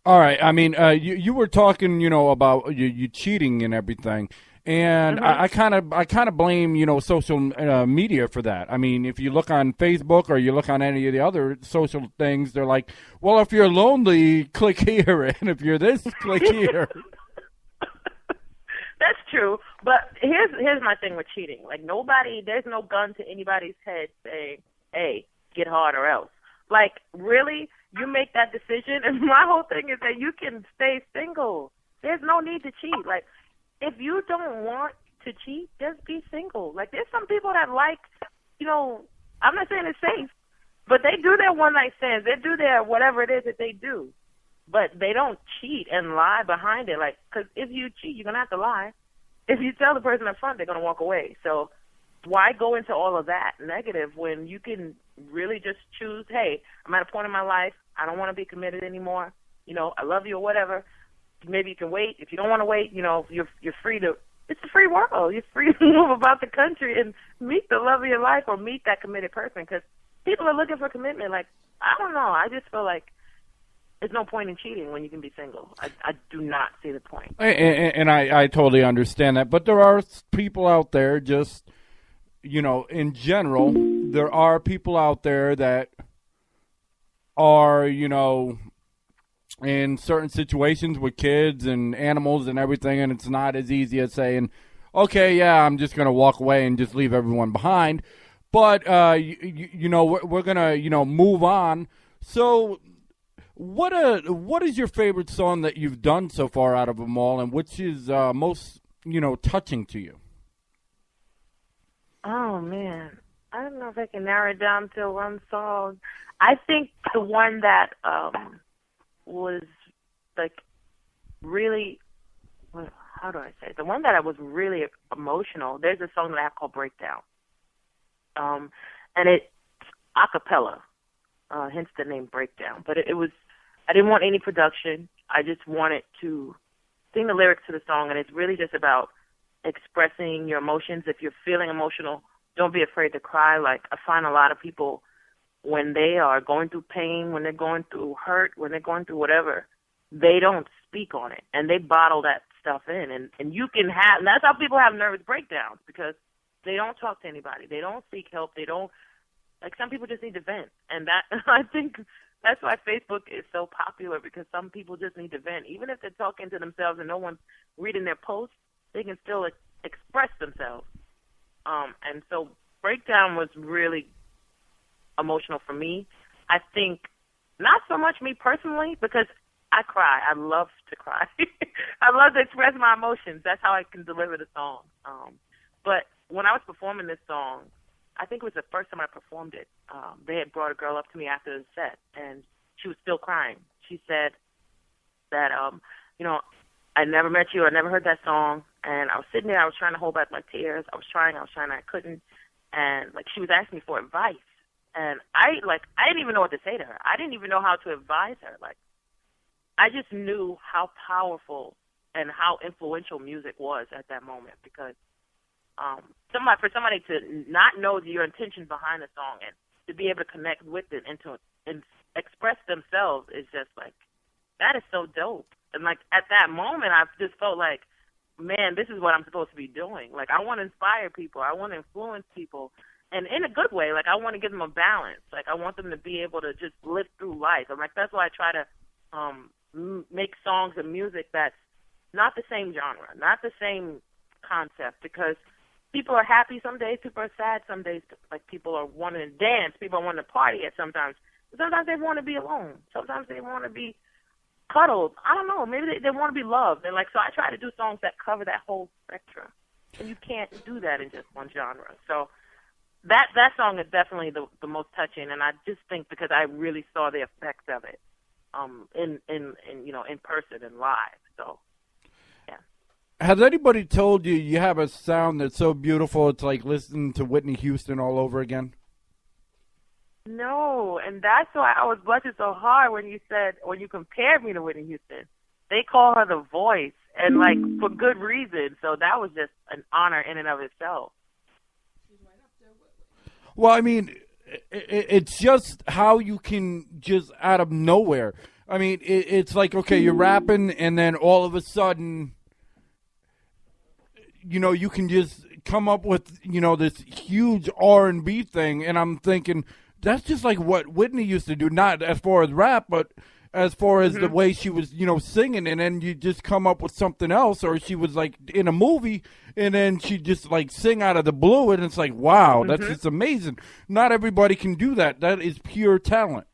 All right. I mean, you were talking, about you cheating and everything, and Hmm. I kind of blame social media for that. I mean, if you look on Facebook or you look on any of the other social things, they're like, well, if you're lonely, click here, and if you're this, click here. That's true, but here's my thing with cheating. Like nobody, there's no gun to anybody's head saying, "Hey, get hard or else." Like really, you make that decision, and my whole thing is that you can stay single. There's no need to cheat. Like if you don't want to cheat, just be single. Like there's some people that like, I'm not saying it's safe, but they do their one night stands. They do their whatever it is that they do. But they don't cheat and lie behind it. Like, because if you cheat, you're going to have to lie. If you tell the person up front, they're going to walk away. So why go into all of that negative when you can really just choose, hey, I'm at a point in my life. I don't want to be committed anymore. I love you or whatever. Maybe you can wait. If you don't want to wait, you're free to. It's a free world. You're free to move about the country and meet the love of your life or meet that committed person. Because people are looking for commitment. Like, I don't know. I just feel like there's no point in cheating when you can be single. I do not see the point. And I totally understand that. But there are people out there just, in general, there are people out there that are, in certain situations with kids and animals and everything, and it's not as easy as saying, okay, yeah, I'm just going to walk away and just leave everyone behind. But, we're going to, move on. So what is your favorite song that you've done so far out of them all, and which is most, touching to you? Oh, man. I don't know if I can narrow it down to one song. I think the one that was, like, really, well, how do I say it? The one that I was really emotional, there's a song that I have called Breakdown. And it's a cappella, hence the name Breakdown. But it was, I didn't want any production. I just wanted to sing the lyrics to the song, and it's really just about expressing your emotions. If you're feeling emotional, don't be afraid to cry. Like, I find a lot of people, when they are going through pain, when they're going through hurt, when they're going through whatever, they don't speak on it, and they bottle that stuff in. And you can have, and that's how people have nervous breakdowns, because they don't talk to anybody. They don't seek help. They don't, like, some people just need to vent. And that, I think that's why Facebook is so popular, because some people just need to vent. Even if they're talking to themselves and no one's reading their posts, they can still express themselves. And so Breakdown was really emotional for me. I think not so much me personally, because I cry. I love to cry. I love to express my emotions. That's how I can deliver the song. But when I was performing this song, I think it was the first time I performed it. They had brought a girl up to me after the set, and she was still crying. She said that, I never met you. I never heard that song. And I was sitting there. I was trying to hold back my tears. I was trying. I couldn't. And, like, she was asking me for advice. And I didn't even know what to say to her. I didn't even know how to advise her. Like, I just knew how powerful and how influential music was at that moment, because for somebody to not know your intention behind the song and to be able to connect with it and express themselves is just like, that is so dope. And, like, at that moment, I just felt like, man, this is what I'm supposed to be doing. Like, I want to inspire people. I want to influence people. And in a good way, like, I want to give them a balance. Like, I want them to be able to just live through life. And, like, that's why I try to make songs and music that's not the same genre, not the same concept, because people are happy some days, people are sad some days. Like, people are wanting to dance, people are wanting to party at sometimes. But sometimes they want to be alone. Sometimes they want to be cuddled. I don't know. Maybe they want to be loved. And, like, so I try to do songs that cover that whole spectrum. And you can't do that in just one genre. So that song is definitely the most touching. And I just think because I really saw the effects of it in person and live. So, yeah. Has anybody told you you have a sound that's so beautiful it's like listening to Whitney Houston all over again? No, and that's why I was blushing so hard when you compared me to Whitney Houston. They call her the voice, and, like, for good reason. So that was just an honor in and of itself. Well, I mean, it's just how you can just out of nowhere. I mean, it's like, okay, you're rapping, and then all of a sudden, you can just come up with, this huge R&B thing, and I'm thinking that's just like what Whitney used to do, not as far as rap, but as far as the way she was, singing, and then you just come up with something else, or she was like in a movie, and then she just like sing out of the blue, and it's like, wow, that's just amazing. Not everybody can do that. That is pure talent.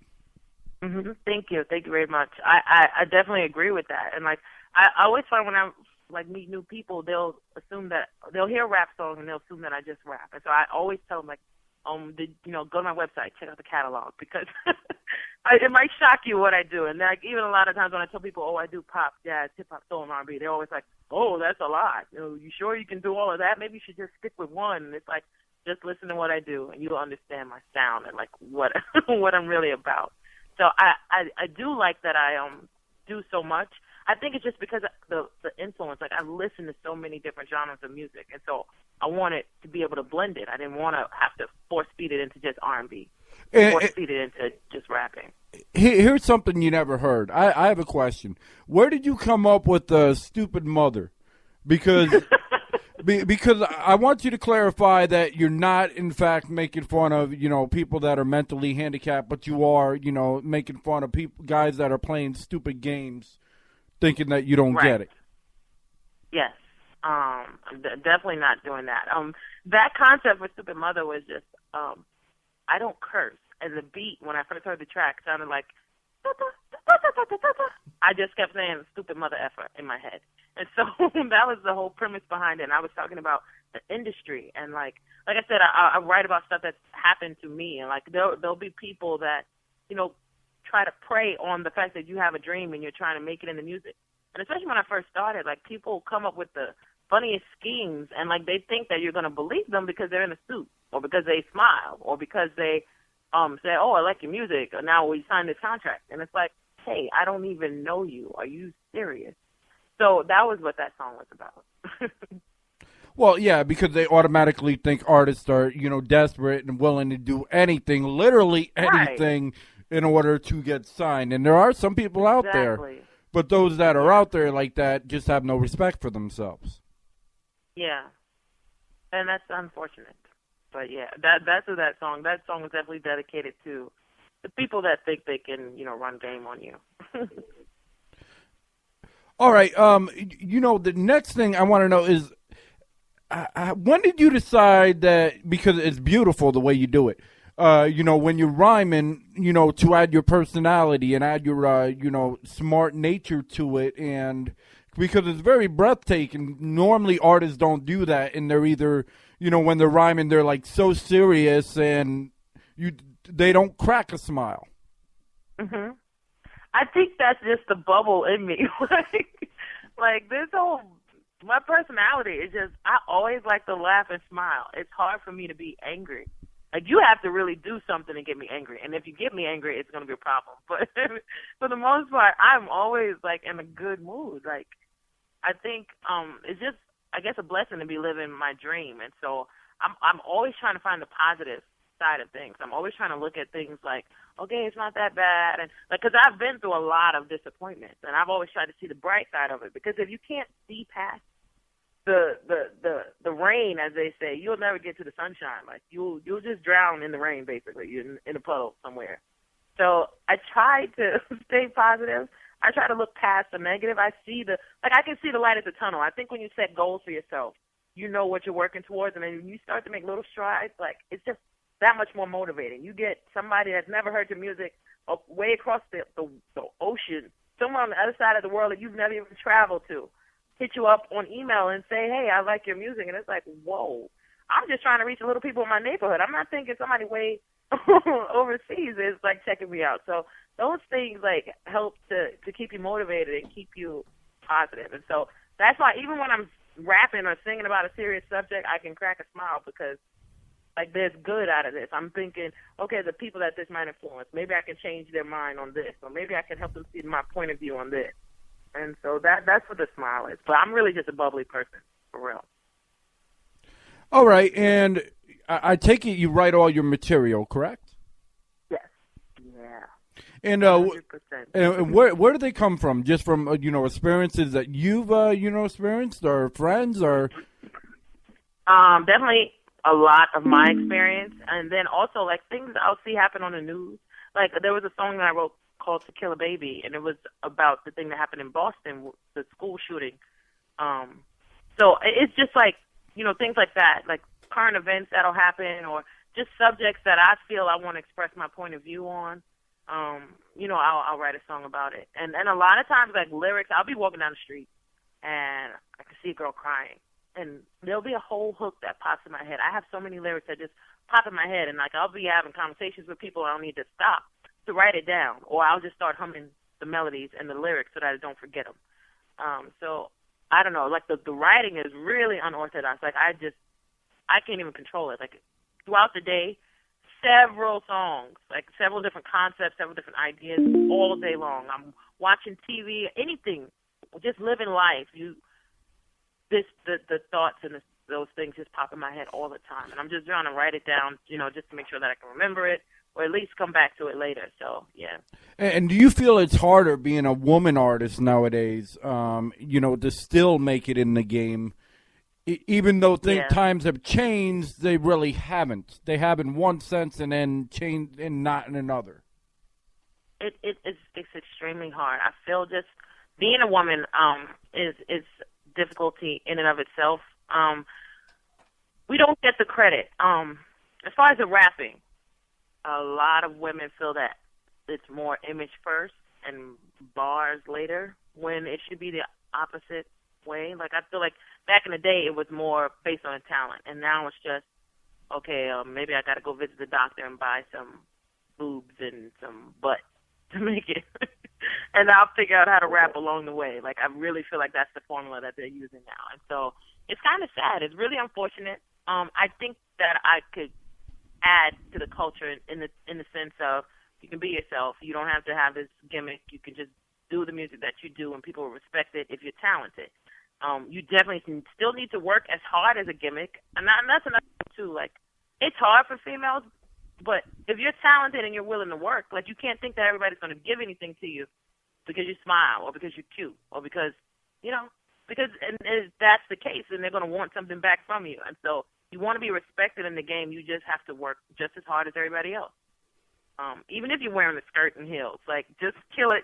Thank you very much. I definitely agree with that, and like I always find when I like meet new people, they'll assume that they'll hear a rap song and they'll assume that I just rap, and so I always tell them like, go to my website, check out the catalog, because it might shock you what I do. And like even a lot of times when I tell people, oh, I do pop, jazz, hip hop, soul, and R&B, they're always like, oh, that's a lot. You sure you can do all of that? Maybe you should just stick with one. And it's like, just listen to what I do, and you'll understand my sound and like what what I'm really about. So I do like that I do so much. I think it's just because of the influence. Like I listen to so many different genres of music, and so I wanted to be able to blend it. I didn't want to have to force feed it into just R&B, force feed it into just rapping. Here's something you never heard. I have a question. Where did you come up with the stupid mother? Because because I want you to clarify that you're not, in fact, making fun of people that are mentally handicapped, but you are making fun of guys that are playing stupid games, thinking that you don't get it. Yes. I'm definitely not doing that. That concept for Stupid Mother was just, I don't curse. And the beat, when I first heard the track, sounded like, I just kept saying stupid mother effer in my head. And so that was the whole premise behind it. And I was talking about the industry. And like I said, I write about stuff that's happened to me. And like there'll be people that, try to prey on the fact that you have a dream and you're trying to make it in the music. And especially when I first started, like people come up with the funniest schemes, and like they think that you're going to believe them because they're in a suit, or because they smile, or because they say, oh, I like your music, or now we signed this contract. And it's like, hey, I don't even know you. Are you serious? So that was what that song was about. Well, yeah, because they automatically think artists are, desperate and willing to do anything, literally anything, in order to get signed. And there are some people out there, but those that are out there like that just have no respect for themselves. Yeah, and that's unfortunate. But yeah, that's what that song was definitely dedicated to the people that think they can, run game on you. All right, the next thing I want to know is, when did you decide that, because it's beautiful the way you do it, when you're rhyming, to add your personality and add your, smart nature to it, and because it's very breathtaking. Normally artists don't do that, and they're either, when they're rhyming, they're like so serious and they don't crack a smile. Mhm. I think that's just the bubble in me. like this whole, my personality is just, I always like to laugh and smile. It's hard for me to be angry. Like, you have to really do something to get me angry. And if you get me angry, it's going to be a problem. But for the most part, I'm always, like, in a good mood. Like, I think it's just, I guess, a blessing to be living my dream. And so I'm always trying to find the positive side of things. I'm always trying to look at things like, okay, it's not that bad. And like, because I've been through a lot of disappointments, and I've always tried to see the bright side of it. Because if you can't see past the rain, as they say, you'll never get to the sunshine. Like you'll just drown in the rain, basically. You're in a puddle somewhere. So I try to stay positive. I try to look past the negative. I can see the light at the tunnel. I think when you set goals for yourself, you know what you're working towards, and then when you start to make little strides, like it's just that much more motivating. You get somebody that's never heard your music way across the ocean, somewhere on the other side of the world that you've never even traveled to, hit you up on email and say, hey, I like your music. And it's like, whoa, I'm just trying to reach the little people in my neighborhood. I'm not thinking somebody way overseas is like checking me out. So those things like help to keep you motivated and keep you positive. And so that's why even when I'm rapping or singing about a serious subject, I can crack a smile because like there's good out of this. I'm thinking, okay, the people that this might influence, maybe I can change their mind on this, or maybe I can help them see my point of view on this. And so that's what the smile is. But I'm really just a bubbly person, for real. All right, and I take it you write all your material, correct? Yes. Yeah. And 100%. and where do they come from? Just from experiences that you've experienced, or friends, or Definitely a lot of my experience, and then also like things I'll see happen on the news. Like there was a song that I wrote called "To Kill a Baby," and it was about the thing that happened in Boston, the school shooting. So it's just like things like that, like current events that'll happen, or just subjects that I feel I want to express my point of view on. I'll write a song about it, and a lot of times like lyrics, I'll be walking down the street and I can see a girl crying, and there'll be a whole hook that pops in my head. I have so many lyrics that just pop in my head, and like I'll be having conversations with people, I don't need to stop to write it down, or I'll just start humming the melodies and the lyrics so that I don't forget them. So I don't know, like the writing is really unorthodox. Like I can't even control it. Like throughout the day, several songs, like several different concepts, several different ideas all day long. I'm watching TV, anything, just living life. The thoughts and those things just pop in my head all the time, and I'm just trying to write it down, just to make sure that I can remember it, or at least come back to it later. So yeah. And do you feel it's harder being a woman artist nowadays? To still make it in the game, even though times have changed, they really haven't. They have in one sense, and then changed, and not in another. It's extremely hard. I feel just being a woman is difficulty in and of itself. We don't get the credit. As far as the rapping, a lot of women feel that it's more image first and bars later, when it should be the opposite way. Like I feel like back in the day it was more based on talent, and now it's just maybe I got to go visit the doctor and buy some boobs and some butt to make it. And I'll figure out how to rap along the way. Like, I really feel like that's the formula that they're using now. And so it's kind of sad. It's really unfortunate. I think that I could add to the culture in the sense of you can be yourself. You don't have to have this gimmick. You can just do the music that you do, and people will respect it if you're talented. You definitely still need to work as hard as a gimmick. And that's another thing, too. Like, it's hard for females, but if you're talented and you're willing to work, like, you can't think that everybody's going to give anything to you because you smile or because you're cute or because and if that's the case, then they're going to want something back from you. And so you want to be respected in the game, you just have to work just as hard as everybody else. Even if you're wearing a skirt and heels, like, just kill it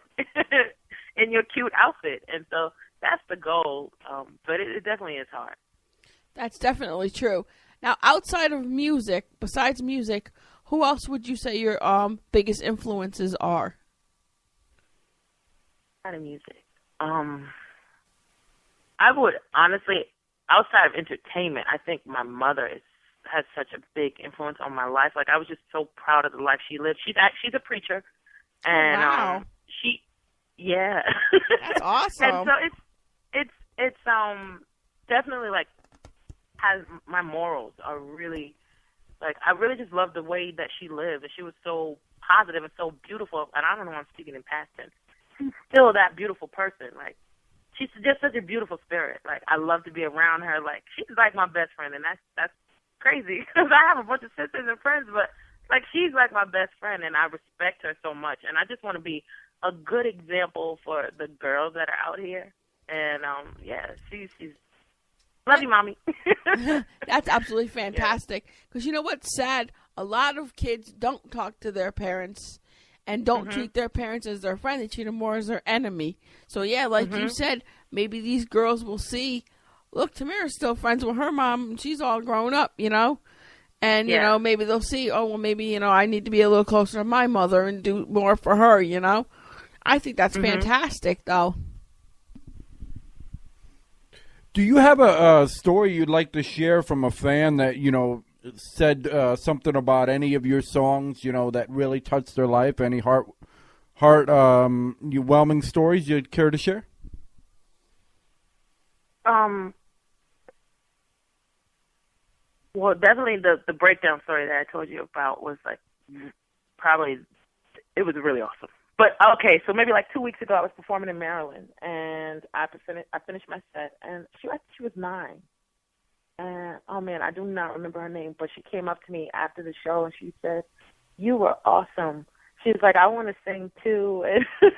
in your cute outfit. And so that's the goal, but it definitely is hard. That's definitely true. Now, outside of music, besides music, who else would you say your biggest influences are? Out of music, I would honestly, outside of entertainment, I think my mother has such a big influence on my life. Like, I was just so proud of the life she lived. She's a preacher, and wow. That's awesome. And so it's definitely like has my morals are really, like, I really just love the way that she lived, and she was so positive and so beautiful. And I don't know why I'm speaking in past tense. She's still that beautiful person. Like, she's just such a beautiful spirit. Like, I love to be around her. Like, she's like my best friend, and that's crazy because I have a bunch of sisters and friends, but like, she's like my best friend, and I respect her so much. And I just want to be a good example for the girls that are out here. And she's love you, mommy. That's absolutely fantastic. Because you know what's sad? A lot of kids don't talk to their parents and don't treat their parents as their friend. They treat them more as their enemy. So, yeah, like you said, maybe these girls will see, look, Tamara's still friends with her mom, and she's all grown up, And, maybe they'll see, maybe, I need to be a little closer to my mother and do more for her, I think that's fantastic, though. Do you have a story you'd like to share from a fan that, said something about any of your songs, that really touched their life? Any heart-whelming stories you'd care to share? Well, definitely the breakdown story that I told you about was like it was really awesome. But okay, so maybe like 2 weeks ago I was performing in Maryland, and I finished my set, and I think she was 9. And oh man, I do not remember her name, but she came up to me after the show and she said, "You were awesome." she's like, I want to sing too. And